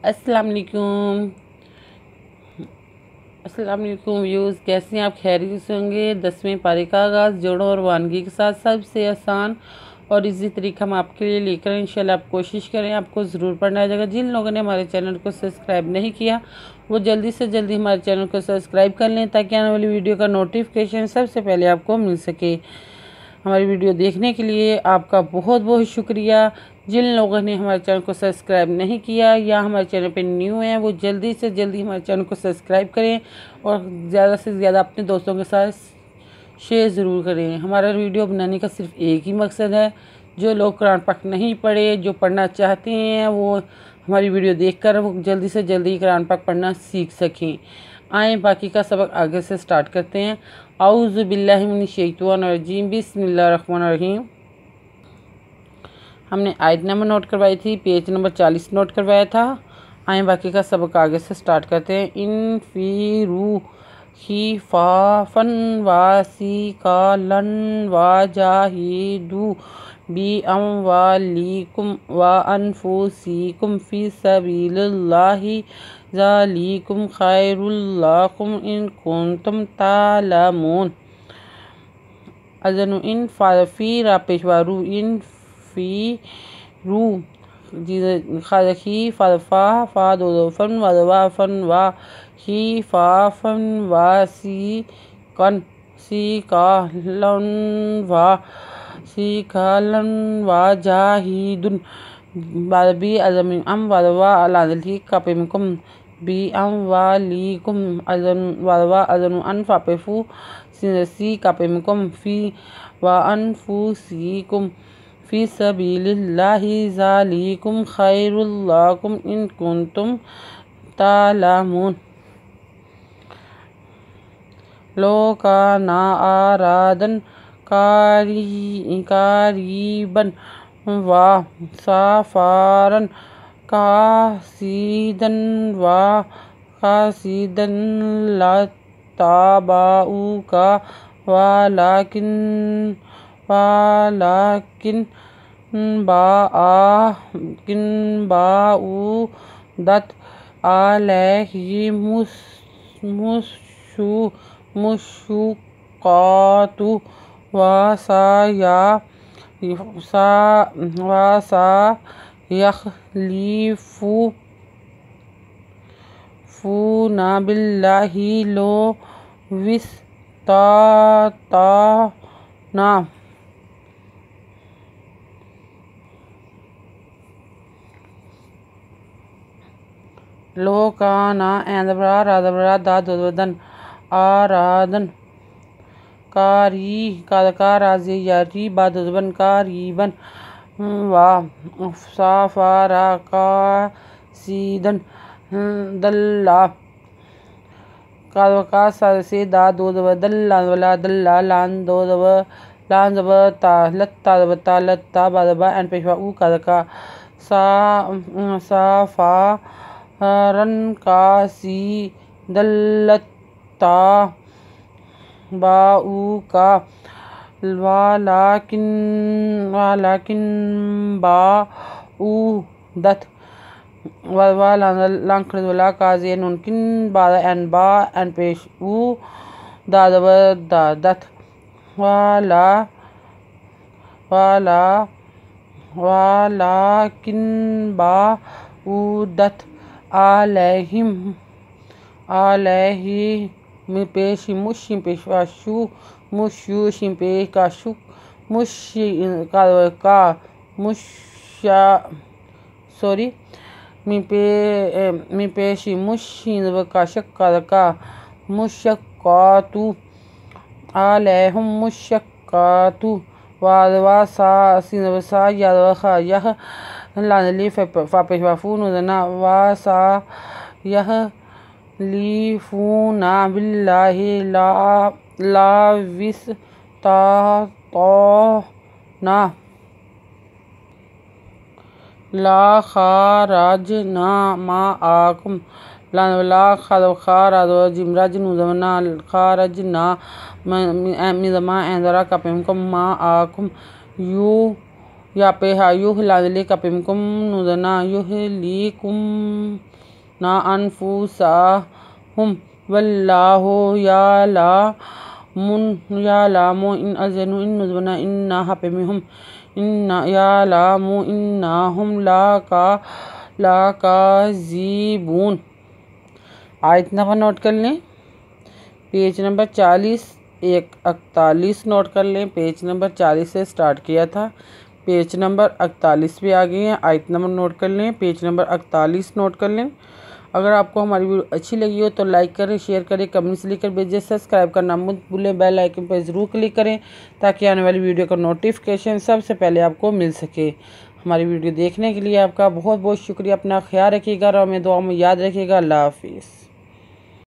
अस्सलाम वालेकुम। अस्सलाम वालेकुम व्यूज़, कैसे हैं आप? खैरियत से होंगे। 10वें पारे का आगाज़ जोड़ों और वानगी के साथ सबसे आसान और इजी तरीका हम आपके लिए लेकर इंशाल्लाह आप कोशिश करें, आपको ज़रूर पढ़ना आ जाएगा। जिन लोगों ने हमारे चैनल को सब्सक्राइब नहीं किया वो जल्दी से जल्दी हमारे चैनल को सब्सक्राइब कर लें ताकि आने वाली वीडियो का नोटिफिकेशन सबसे पहले आपको मिल सके। हमारी वीडियो देखने के लिए आपका बहुत बहुत शुक्रिया। जिन लोगों ने हमारे चैनल को सब्सक्राइब नहीं किया या हमारे चैनल पे न्यू हैं वो जल्दी से जल्दी हमारे चैनल को सब्सक्राइब करें और ज़्यादा से ज़्यादा अपने दोस्तों के साथ शेयर ज़रूर करें। हमारा वीडियो बनाने का सिर्फ एक ही मकसद है, जो लोग कुरान पाक नहीं पढ़े, जो पढ़ना चाहते हैं, वो हमारी वीडियो देखकर वो जल्दी से जल्दी कुरान पाक पढ़ना सीख सकें। आए बाकी का सबक आगे से स्टार्ट करते हैं। औज़ु बिल्लाहि मिनश शैतानिर रजीम, बिस्मिल्लाहिर रहमानिर रहीम। हमने आयत नंबर नोट करवाई थी, पेज नंबर 40 नोट करवाया था। आए बाकी का सबक आगे से स्टार्ट करते हैं। इनफिरू खिफाफन वासिकालन वाजाहिदू बी अमवालिकुम व अनफुसिकुम फी सबीलिल्लाहि ज़ालिकुम खैरुल लकुम इन कुंतुम तालमून। अज़नु इन फ़ी रा पेशवारू इन फ़ी रू खी फ़ा फ़ा दो फन वा फन वा ही फ़ा फन वा सी का लन वा जाहिदुन बी अज़म अम वा अलादि कपिमकुम बी अम वालिकुम अज़नु अनफ़ा पेफू सी कपिमकुम फ़ी व अनफुसिकुम फ़ी सबीलिल्लाहि ज़ालिकुम खैरुल लकुम इन कुंतुम तालमून। लो काना आरादन कारीबन व साफारन कासीदन लताबाउका वालाकिन बाउदत अलैहिमुश्शुक्कातु वसायखलिफूना बिल्लाहि लो विस्ताताना। लो काना एंदबरा रादबरा दादन आरादन कारी का राजी यारी बादबन कारीबन वा साफारा का सीदन दल्ला का से दा दो दल्ला वला दल्ला लान दो लान जब लत्ता लत्ता बादबा एंड पेशवा ऊ का साफा रन का सी दल्लता बाऊ का वालाकिन बाउदत वाला काजी उनकिन बादा एंड बा एंड पेश ऊ दादव दादत वालाकिन बाउदत अलैहि में पेश मुशी पेशवाशु मुशु शिंपे का शुक मुशी का मुशा सॉरी मी पेशी मुशी का शक्का का मुशक्कातु अलैहुम मुशक्कातु वादवा सा यादवा यह लानली फा पेशवाफून उदना वासा यह लीफूना बिल्लाहि ला विस्ताताना ला खाराजना माआकुम ला खाराज जिमराजनुदमना खाराजना मिदमा एंदरा कपिमकुम माआकुम या पे हा युहलालिक अपिमकुम नुदना युहलिकुम ना अनफुसाहुम वल्लाहु यालामु इन अज़नु इन नुदना इन्ना हपिमिहुम इन्ना यालामु इन्नाहुम लाकाज़िबून। आयत नंबर नोट कर लें, पेज नंबर 40, 41 नोट कर लें। पेज नंबर 40 से स्टार्ट किया था, पेज नंबर 41 पे आ गए हैं। आयत नंबर नोट कर लें, पेज नंबर 41 नोट कर लें। अगर आपको हमारी वीडियो अच्छी लगी हो तो लाइक करें, शेयर करें, कमेंट्स लिखकर भेजें। सब्सक्राइब करना मत भूलें, बेल आइकन पर ज़रूर क्लिक करें ताकि आने वाली वीडियो का नोटिफिकेशन सबसे पहले आपको मिल सके। हमारी वीडियो देखने के लिए आपका बहुत बहुत शुक्रिया। अपना ख्याल रखिएगा और हमें दुआ में याद रखिएगा। अल्लाह हाफिज़।